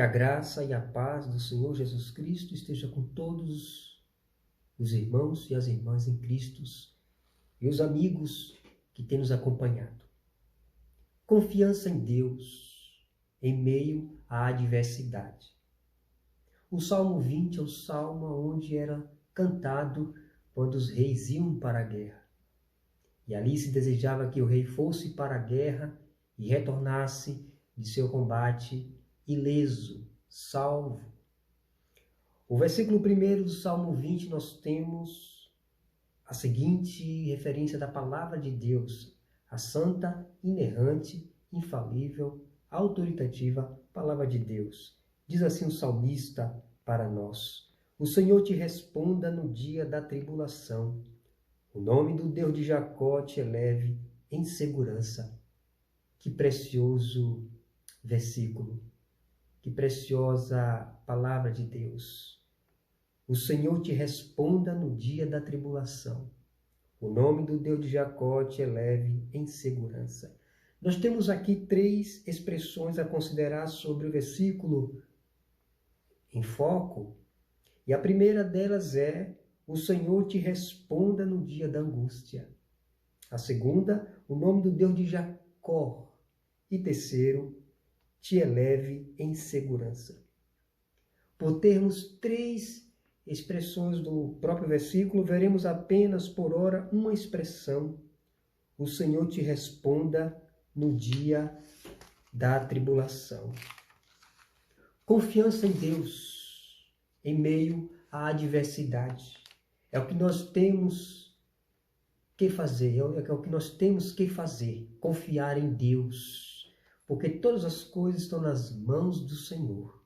Que a graça e a paz do Senhor Jesus Cristo esteja com todos os irmãos e as irmãs em Cristo e os amigos que têm nos acompanhado. Confiança em Deus em meio à adversidade. O Salmo 20 é o salmo onde era cantado quando os reis iam para a guerra. E ali se desejava que o rei fosse para a guerra e retornasse de seu combate ileso, salvo. O versículo 1 do Salmo 20 nós temos a seguinte referência da palavra de Deus, a santa, inerrante, infalível, autoritativa palavra de Deus. Diz assim o salmista para nós: o Senhor te responda no dia da tribulação. O nome do Deus de Jacó te eleve em segurança. Que precioso versículo, que preciosa palavra de Deus. O Senhor te responda no dia da tribulação. O nome do Deus de Jacó te eleve em segurança. Nós temos aqui 3 expressões a considerar sobre o versículo em foco. E a primeira delas é: o Senhor te responda no dia da angústia. A segunda, o nome do Deus de Jacó. E terceiro, te eleve em segurança. Por termos 3 expressões do próprio versículo, veremos apenas por hora uma expressão: o Senhor te responda no dia da tribulação. Confiança em Deus em meio à adversidade. É o que nós temos que fazer, é o que nós temos que fazer, confiar em Deus, porque todas as coisas estão nas mãos do Senhor.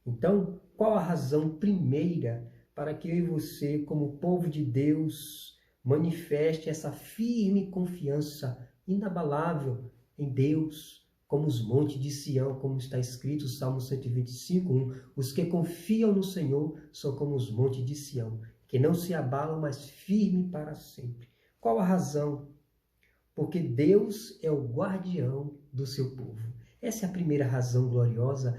Então, qual a razão primeira para que eu e você, como povo de Deus, manifeste essa firme confiança inabalável em Deus, como os montes de Sião, como está escrito no Salmo 125:1, os que confiam no Senhor são como os montes de Sião, que não se abalam, mas firme para sempre. Qual a razão? Porque Deus é o guardião do seu povo. Essa é a primeira razão gloriosa.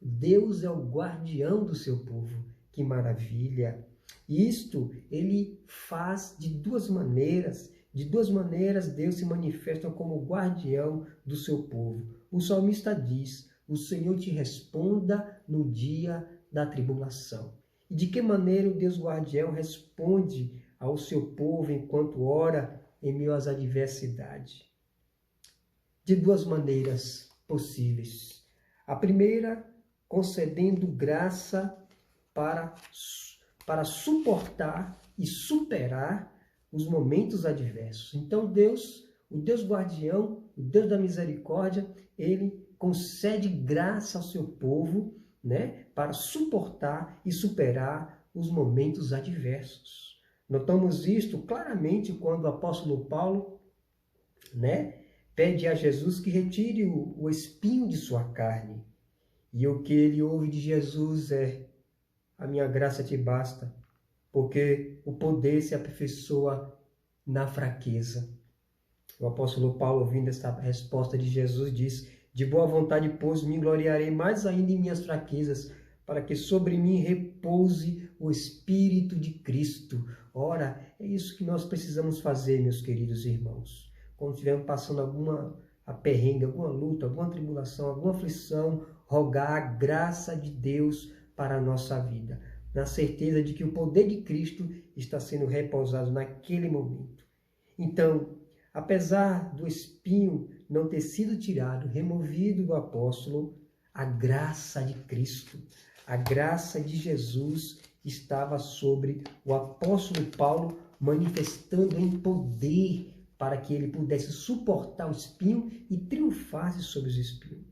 Deus é o guardião do seu povo. Que maravilha! Isto ele faz de 2 maneiras. De 2 maneiras Deus se manifesta como guardião do seu povo. O salmista diz: o Senhor te responda no dia da tribulação. E de que maneira o Deus guardião responde ao seu povo enquanto ora em meio às adversidades? De 2 maneiras possíveis. A primeira, concedendo graça para suportar e superar os momentos adversos. Então Deus, o Deus guardião, o Deus da misericórdia, ele concede graça ao seu povo, para suportar e superar os momentos adversos. Notamos isto claramente quando o apóstolo Paulo, pede a Jesus que retire o espinho de sua carne. E o que ele ouve de Jesus é: a minha graça te basta, porque o poder se aperfeiçoa na fraqueza. O apóstolo Paulo, ouvindo esta resposta de Jesus, diz: de boa vontade, pois, me gloriarei mais ainda em minhas fraquezas, para que sobre mim repouse o Espírito de Cristo. Ora, é isso que nós precisamos fazer, meus queridos irmãos. Quando estivermos passando alguma perrengue, alguma luta, alguma tribulação, alguma aflição, rogar a graça de Deus para a nossa vida, na certeza de que o poder de Cristo está sendo repousado naquele momento. Então, apesar do espinho não ter sido tirado, removido do apóstolo, a graça de Cristo, a graça de Jesus estava sobre o apóstolo Paulo, manifestando em poder para que ele pudesse suportar o espinho e triunfasse sobre os espinhos.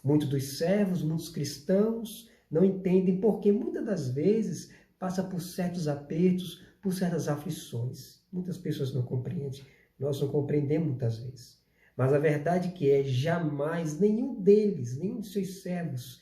Muitos dos servos, muitos cristãos não entendem porque muitas das vezes passa por certos apertos, por certas aflições. Muitas pessoas não compreendem, nós não compreendemos muitas vezes. Mas a verdade que é, jamais nenhum deles, nenhum de seus servos,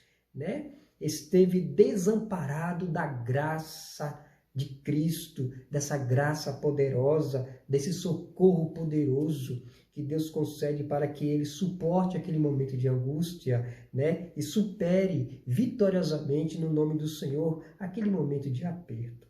esteve desamparado da graça de Cristo, dessa graça poderosa, desse socorro poderoso. que Deus concede para que ele suporte aquele momento de angústia, né? E supere vitoriosamente no nome do Senhor aquele momento de aperto.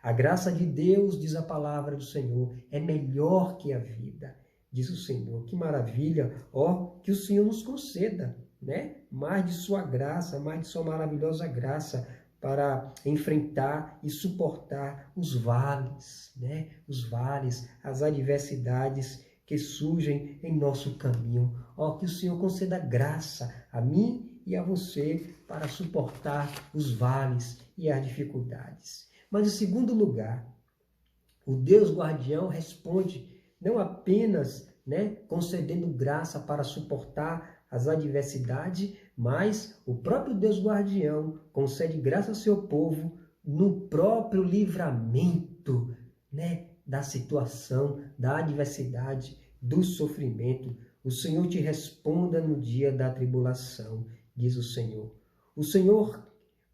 A graça de Deus, diz a palavra do Senhor, é melhor que a vida, diz o Senhor. Que maravilha, ó, que o Senhor nos conceda, né? Mais de sua graça, mais de sua maravilhosa graça para enfrentar e suportar os vales, né? Os vales, as adversidades que surgem em nosso caminho. Ó, que o Senhor conceda graça a mim e a você para suportar os vales e as dificuldades. Mas, em segundo lugar, o Deus guardião responde não apenas, né, concedendo graça para suportar as adversidades, mas o próprio Deus guardião concede graça ao seu povo no próprio livramento, né, da situação, da adversidade, do sofrimento. O Senhor te responda no dia da tribulação, diz o Senhor. O Senhor,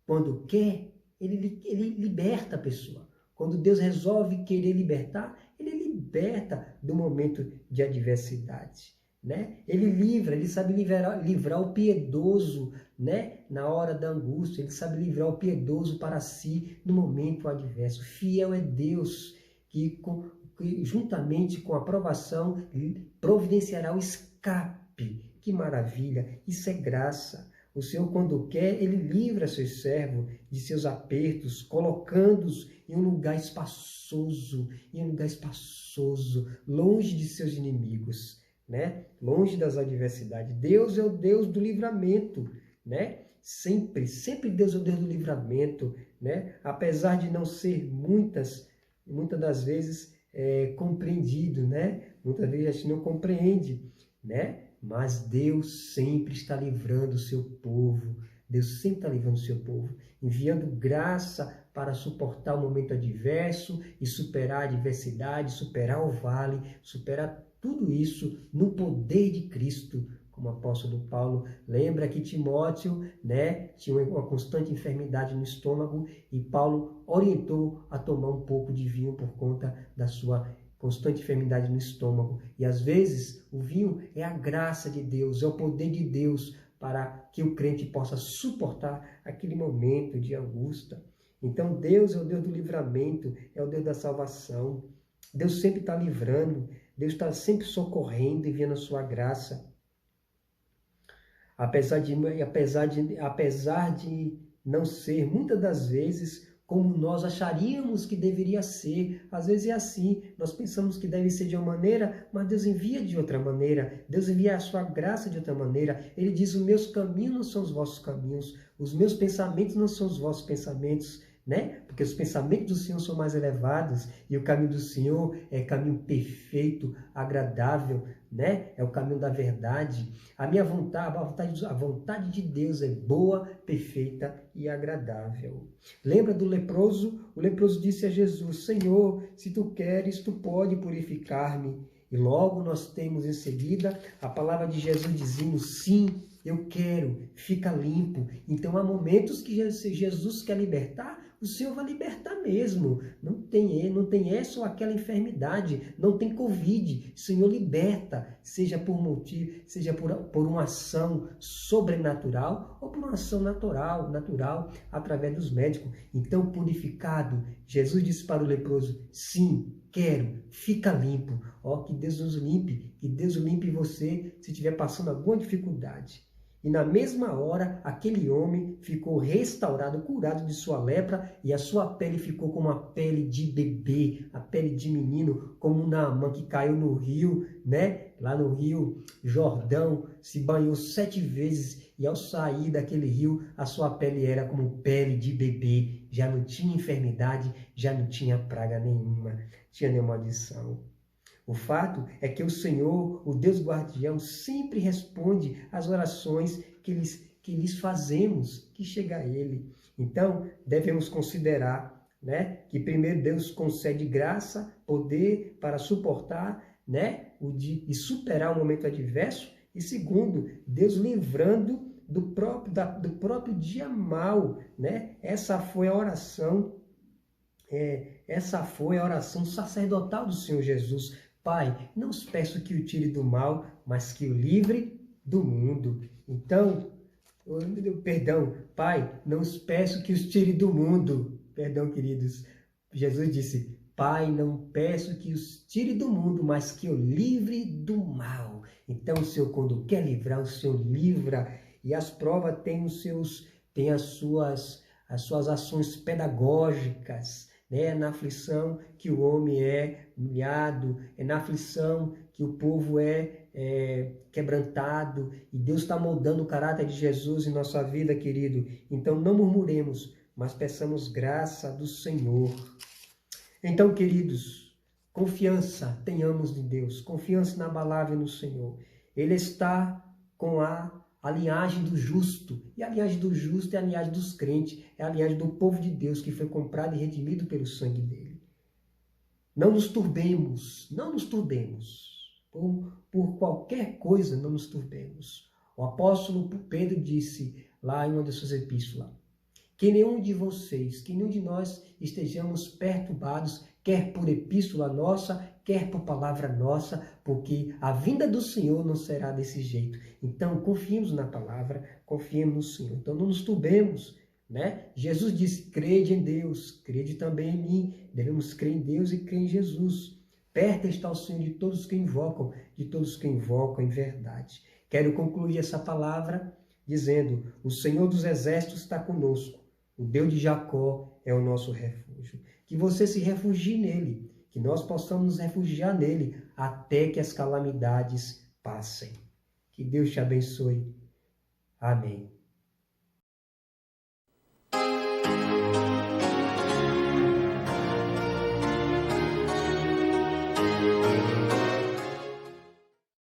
quando quer, ele liberta a pessoa. Quando Deus resolve querer libertar, ele liberta do momento de adversidade, né? Ele livra, ele sabe livrar o piedoso, né? Na hora da angústia, ele sabe livrar o piedoso para si no momento adverso. Fiel é Deus que juntamente com a provação providenciará o escape. Que maravilha! Isso é graça. O Senhor, quando quer, ele livra seus servos de seus apertos, colocando-os em um lugar espaçoso, longe de seus inimigos, né? Longe das adversidades. Deus é o Deus do livramento, né? Sempre Deus é o Deus do livramento, né? Apesar de não ser muitas das vezes compreendido, né? Muitas vezes a gente não compreende, né? Mas Deus sempre está livrando o seu povo. Deus sempre está livrando o seu povo, enviando graça para suportar o momento adverso e superar a adversidade, superar o vale, superar tudo isso no poder de Cristo. Como o apóstolo Paulo lembra que Timóteo, né, tinha uma constante enfermidade no estômago e Paulo orientou a tomar um pouco de vinho por conta da sua constante enfermidade no estômago. E às vezes o vinho é a graça de Deus, é o poder de Deus para que o crente possa suportar aquele momento de angústia. Então Deus é o Deus do livramento, é o Deus da salvação. Deus sempre está livrando, Deus está sempre socorrendo, enviando a sua graça. Apesar de não ser, muitas das vezes, como nós acharíamos que deveria ser. Às vezes é assim, nós pensamos que deve ser de uma maneira, mas Deus envia de outra maneira, Deus envia a sua graça de outra maneira. Ele diz, os meus caminhos não são os vossos caminhos, os meus pensamentos não são os vossos pensamentos, né? Porque os pensamentos do Senhor são mais elevados e o caminho do Senhor é caminho perfeito, agradável, né? É o caminho da verdade. A vontade de Deus é boa, perfeita e agradável. Lembra do leproso? O leproso disse a Jesus, Senhor, se tu queres, tu pode purificar-me. E logo nós temos em seguida a palavra de Jesus dizendo, sim, eu quero, fica limpo. Então há momentos que Jesus quer libertar, o Senhor vai libertar mesmo. Não tem essa ou aquela enfermidade, não tem Covid. O Senhor liberta, seja por motivo, seja por uma ação sobrenatural ou por uma ação natural através dos médicos. Então, purificado, Jesus disse para o leproso, sim, quero, fica limpo. Ó, que Deus nos limpe, que Deus limpe você se estiver passando alguma dificuldade. E na mesma hora, aquele homem ficou restaurado, curado de sua lepra, e a sua pele ficou como a pele de bebê, a pele de menino, como Naamã que caiu no rio, né? Lá no rio Jordão, se banhou 7 vezes, e ao sair daquele rio, a sua pele era como pele de bebê, já não tinha enfermidade, já não tinha praga nenhuma, tinha nenhuma maldição. O fato é que o Senhor, o Deus guardião, sempre responde às orações que lhes fazemos, que chega a Ele. Então, devemos considerar, né, que primeiro Deus concede graça, poder para suportar, né, e superar o momento adverso. E segundo, Deus livrando do próprio dia mau, né? Essa foi a oração sacerdotal do Senhor Jesus Pai, não os peço que o tire do mal, mas que o livre do mundo. Então, perdão, Pai, não os peço que os tire do mundo. Perdão, queridos. Jesus disse, Pai, não peço que os tire do mundo, mas que o livre do mal. Então, o Senhor, quando quer livrar, o Senhor livra. E as provas têm as suas ações pedagógicas, né? É na aflição que o homem é humilhado, é na aflição que o povo é quebrantado, e Deus está moldando o caráter de Jesus em nossa vida, querido. Então não murmuremos, mas peçamos graça do Senhor. Então, queridos, confiança tenhamos em Deus, confiança na palavra e no Senhor. Ele está com a linhagem do justo, e a linhagem do justo é a linhagem dos crentes, é a linhagem do povo de Deus que foi comprado e redimido pelo sangue dele. Não nos turbemos, não nos turbemos. Por qualquer coisa, não nos turbemos. O apóstolo Pedro disse lá em uma de suas epístolas, que nenhum de vocês, que nenhum de nós estejamos perturbados, quer por epístola nossa, quer por palavra nossa, porque a vinda do Senhor não será desse jeito. Então, confiemos na palavra, confiemos no Senhor. Então, não nos turbemos, né? Jesus disse, crede em Deus, crede também em mim. Devemos crer em Deus e crer em Jesus. Perto está o Senhor de todos que invocam em verdade. Quero concluir essa palavra dizendo, o Senhor dos Exércitos está conosco. O Deus de Jacó é o nosso refúgio. Que você se refugie nele, que nós possamos nos refugiar nele até que as calamidades passem. Que Deus te abençoe. Amém.